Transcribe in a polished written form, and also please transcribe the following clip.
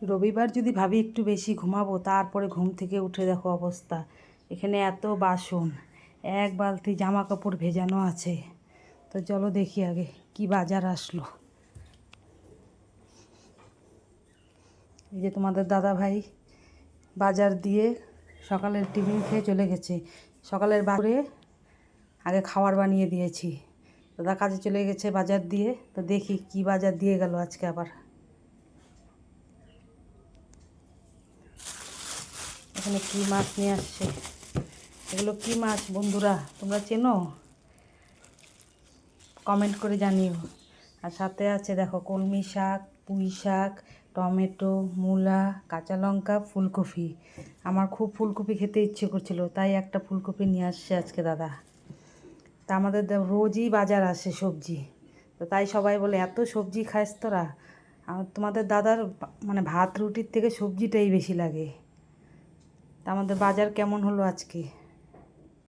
রবিবার যদি ভাবি একটু বেশি ঘুমাবো, তারপরে ঘুম থেকে উঠে দেখো অবস্থা। এখানে এত বাসন, এক বালতি জামা কাপড় ভেজানো আছে। তো চলো দেখি আগে কি বাজার আসলো। এই যে তোমাদের দাদা ভাই বাজার দিয়ে সকালের টিফিন খেয়ে চলে গেছে। সকালের বাজারে আগে খাবার বানিয়ে দিয়েছি। দাদা কাজে চলে গেছে বাজার দিয়ে। তো দেখি কি বাজার দিয়ে গেল আজকে আবার। এখানে কি মাছ নিয়ে আসছে, এগুলো কি মাছ বন্ধুরা তোমরা চেনো? কমেন্ট করে জানিও। আর সাথে আছে দেখো কলমি শাক, পুঁই শাক, টমেটো, মূলা, কাঁচা লঙ্কা, ফুলকপি। আমার খুব ফুলকপি খেতে ইচ্ছে করছিল, তাই একটা ফুলকপি নিয়ে আসছে আজকে দাদা। তা আমাদের রোজই বাজার আসে সবজি। তো তাই সবাই বলে এত সবজি খাস তোরা। আর তোমাদের দাদার মানে ভাত রুটির থেকে সবজিটাই বেশি লাগে। তা আমাদের বাজার কেমন হলো আজকে?